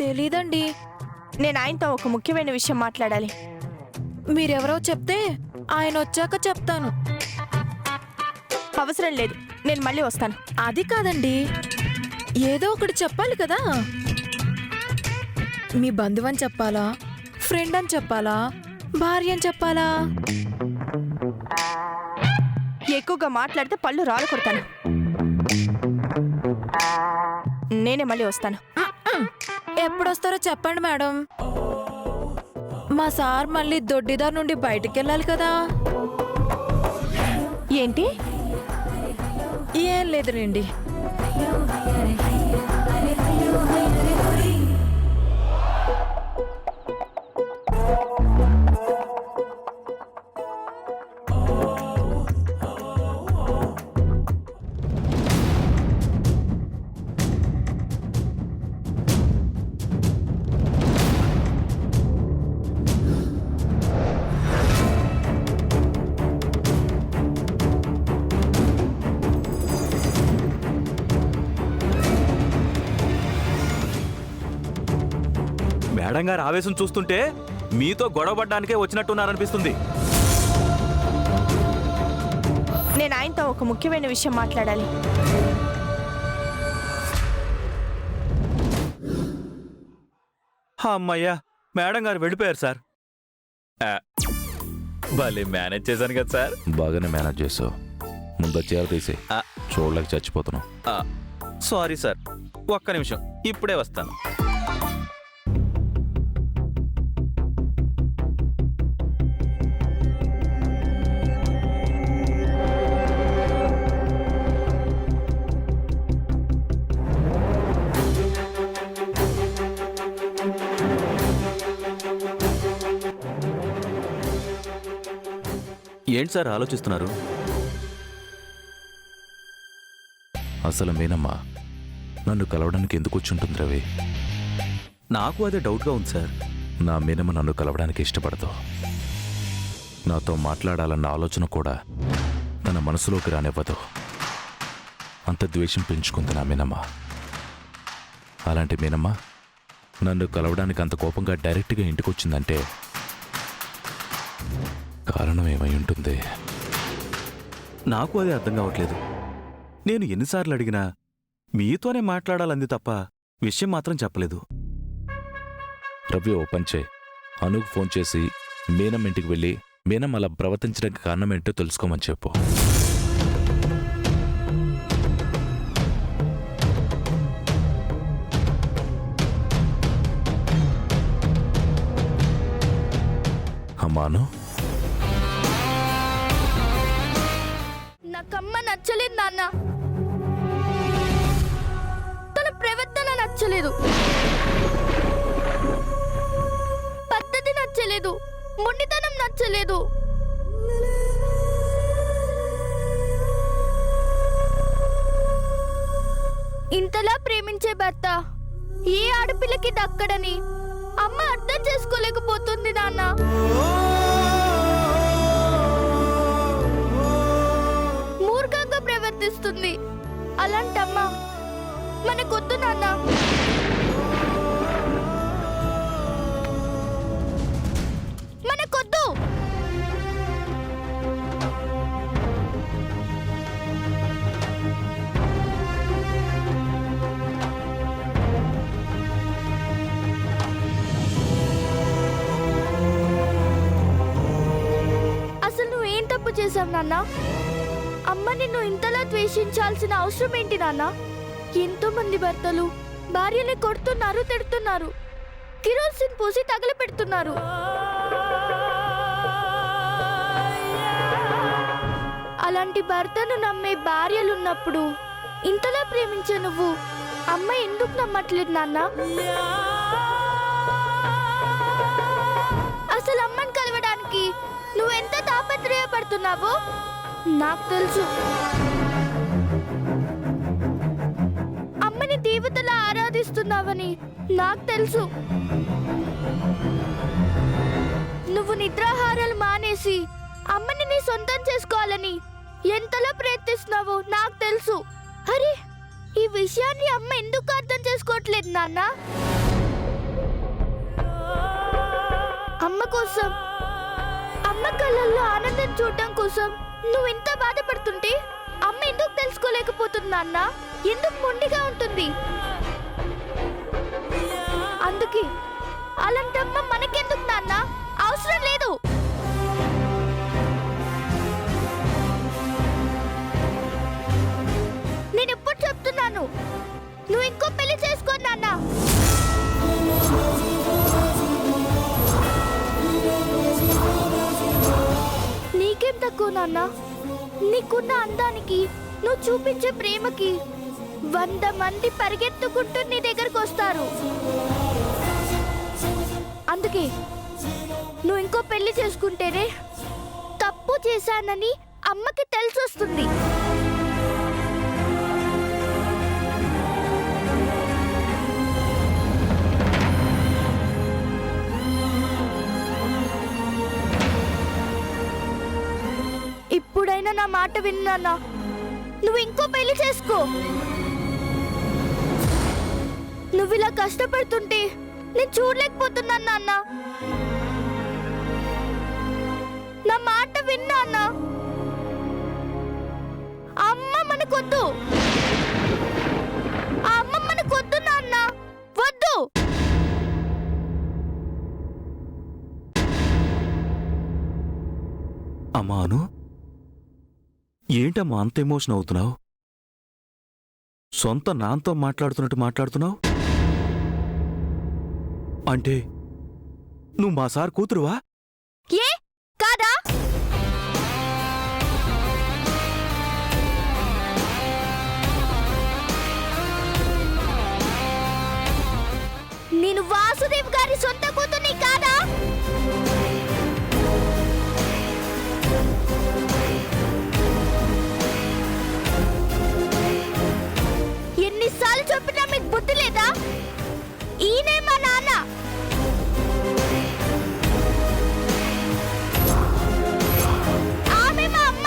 తెలీదండి. నేను ఆయనతో ఒక ముఖ్యమైన విషయం మాట్లాడాలి. మీరెవరో చెప్తే ఆయన వచ్చాక చెప్తాను. అవసరం లేదు, నేను మళ్ళీ వస్తాను. అది కాదండి, ఏదో ఒకటి చెప్పాలి కదా. మీ బంధువని చెప్పాలా, ఫ్రెండ్ అని చెప్పాలా, భార్య అని చెప్పాలా? ఎక్కువగా మాట్లాడితే పళ్ళు రాలు కొడతాను. నేనే మళ్ళీ వస్తాను. ఎప్పుడొస్తారో చెప్పండి మేడం. మా సార్ మళ్ళీ దొడ్డిదార్ నుండి బయటికి వెళ్ళాలి కదా. ఏంటి? ఏం లేదు రండి. మేడం గారి ఆవేశం చూస్తుంటే మీతో గొడవపడ్డానికే వచ్చినట్టున్నారనిపిస్తుంది. నేను ఆయనతో ఒక ముఖ్యమైన విషయం మాట్లాడాలి. అమ్మయ్యా, మేడం గారు వెళ్ళిపోయారు సార్. భలే మేనేజ్ చేశాను కదా సార్. బాగానే మేనేజ్ చేసావు. ముందు చీర తీసి చూడలేక చచ్చిపోతున్నావు. సారీ సార్, ఒక్క నిమిషం, ఇప్పుడే వస్తాను. ఏంటి సార్ ఆలోచిస్తున్నారు? అసలు మీనమ్మ నన్ను కలవడానికి ఎందుకు వచ్చుంటుంది రవి? నాకు అదే డౌట్గా ఉంది సార్. నా మీనమ్మ నన్ను కలవడానికి ఇష్టపడదు. నాతో మాట్లాడాలన్న ఆలోచన కూడా తన మనసులోకి రానివ్వదు. అంత ద్వేషం పెంచుకుంది నా మీనమ్మ. అలాంటి మీనమ్మ నన్ను కలవడానికి అంత కోపంగా డైరెక్ట్గా ఇంటికి వచ్చిందంటే కారణం ఏమై ఉంటుంది? నాకు అదే అర్థం కావట్లేదు. నేను ఎన్నిసార్లు అడిగినా మీతోనే మాట్లాడాలంది తప్ప విషయం మాత్రం చెప్పలేదు. రవి ఓ పని చేయి, అనుకు ఫోన్ చేసి మీనమ్మ ఇంటికి వెళ్ళి మీనమ్మ అలా ప్రవర్తించడానికి కారణం ఏంటో తెలుసుకోమని చెప్పు. అమ్మాను, నాకమ్మ నచ్చలేదు నాన్న. తన ప్రవర్తన నచ్చలేదు, పద్ధతి నచ్చలేదు, మొండితనం నచ్చలేదు. ఇంతలా ప్రేమించే భర్త ఏ ఆడపిల్లకి దక్కడని అమ్మ అర్థం చేసుకోలేకపోతుంది నాన్న. మూర్ఖంగా ప్రవర్తిస్తుంది. అలాంటమ్మ మనకొద్దు నాన్న. మనకొద్దు. అసలు నువ్వేం తప్పు చేశావు నాన్న? అమ్మ నిన్ను ఇంతలా ద్వేషించాల్సిన అవసరం ఏంటి నాన్న? ఎంతో మంది భర్తలు భార్యని కొడుతున్నారు, తిడుతున్నారు, కిరోసిన్ పోసి తగలపెడుతున్నారు. అలాంటి భర్తను నమ్మే భార్యలున్నప్పుడు ఇంతలా ప్రేమించే నువ్వు అమ్మ ఎందుకు నమ్మట్లేదు నాన్న? అసలు అమ్మని కలవడానికి నువ్వెంత తాపత్రయపడుతున్నావో నాకు తెలుసు. అమ్మని దేవతలా ఆరాధిస్తున్నావని నాకు తెలుసు. నువ్వు నిద్రాహారాలు మానేసి అమ్మని నీ సొంతం చేసుకోవాలని ఎంతలా ప్రయత్నిస్తున్నావో నాకు తెలుసు. అరే, ఈ విషయాన్ని అమ్మ ఎందుకు అర్థం చేసుకోవట్లేదు నాన్న? కోసం, అమ్మ కళ్ళల్లో ఆనందం చూడటం కోసం నువ్వు ఇంత బాధపడుతుంటే అమ్మ ఎందుకు తెలుసుకోలేకపోతుంది నాన్న? ఎందుకు మొండిగా ఉంటుంది? అందుకే అలాంటి అమ్మ మనకెందుకు నాన్న? అవసరం లేదు. నేను ఎప్పుడు చెప్తున్నాను, నువ్వు ఇంకో పెళ్లి చేసుకో నాన్న. నీకేం తక్కువ నాన్న? నీకున్న అందానికి, నువ్వు చూపించే ప్రేమకి 100 మంది పరిగెత్తుకుంటూ నీ దగ్గరకు వస్తారు. అందుకే నువ్వు ఇంకో పెళ్లి చేసుకుంటేనే తప్పు చేశానని అమ్మకి తెలిసొస్తుంది. ఇప్పుడైనా నా మాట విన్నానా? నువ్వు ఇంకో పెళ్లి చేసుకో. నువ్వు ఇలా కష్టపడుతుంటే నేను చూడలేకపోతున్నాను నాన్న. నా మాట విన్నానా? అమ్మ మనకొద్దు, ఆ అమ్మ మనకొద్దు నాన్న, వద్దు. అమ్మా అను, ఏంటమ్మా అంత ఎమోషన్ అవుతున్నావు? సొంత నాన్నతో మాట్లాడుతున్నట్టు మాట్లాడుతున్నావు అంటే నువ్వు మా సార్ కూతురువా? ఏ కాదా? నేను వాసుదేవ్ గారి సొంత కూతుర్ని కాదా? ఎన్నిసార్లు చెప్పినా మీకు బుద్ధి లేదా? ఈయనే మా నాన్న. ఆమె మా అమ్మ.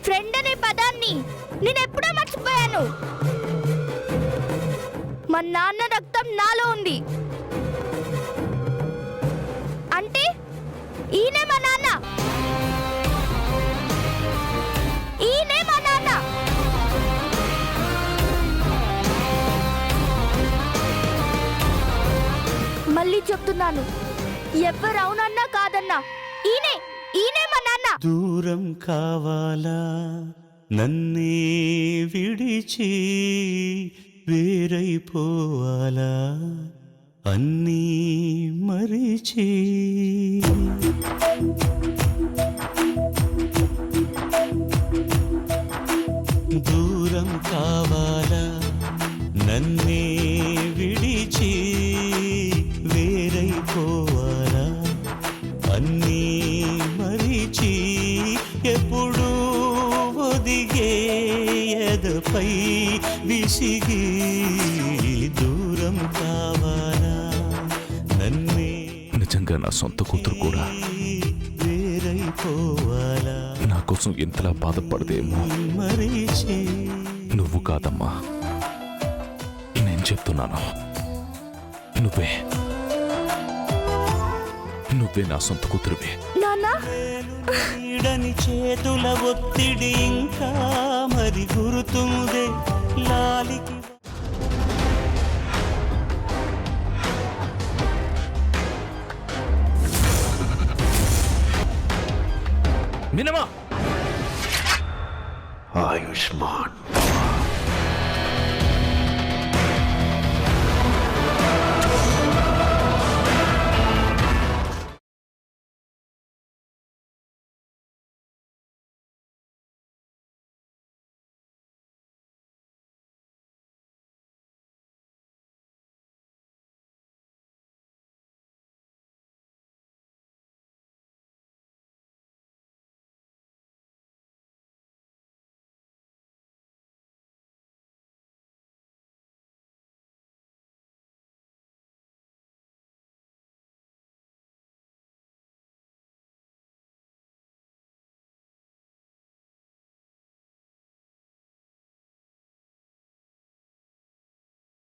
ఫ్రెండ్ అనే పదాన్ని నేను ఎప్పుడో మర్చిపోయాను. మా నాన్న రక్తం నాలో ఉంది అంటే ఈయనే మా నాన్న. ఈయనే మా నాన్న. మళ్ళీ చెప్తున్నాను, ఎవరు అవునన్నా కాదన్నా ఈయనే మా నాన్న. దూరం కావాలా నన్నే విడిచి, వేరైపోవాలా అన్నీ మరిచి. దూరం కావాలా నన్నే విడిచి, వేరైపోవాలా అన్నీ మరిచి. ఎప్పుడు ఒదిగే ఎదపై విసిగి, దూరం కావాలా నన్నే నిజంగా నా సొంత కూతురు కూడా వేరైపోవాలా నా కోసం ఎంతలా బాధపడదేమో. మరిచి. నువ్వు కాదమ్మా, నేను చెప్తున్నాను, నువ్వే నా సొంత కూతురువే. నాన్న, నీడని చేతుల ఒత్తిడి ఇంకా మరి గురుతుందే లాలికి. మినమా ఆయుష్మాన్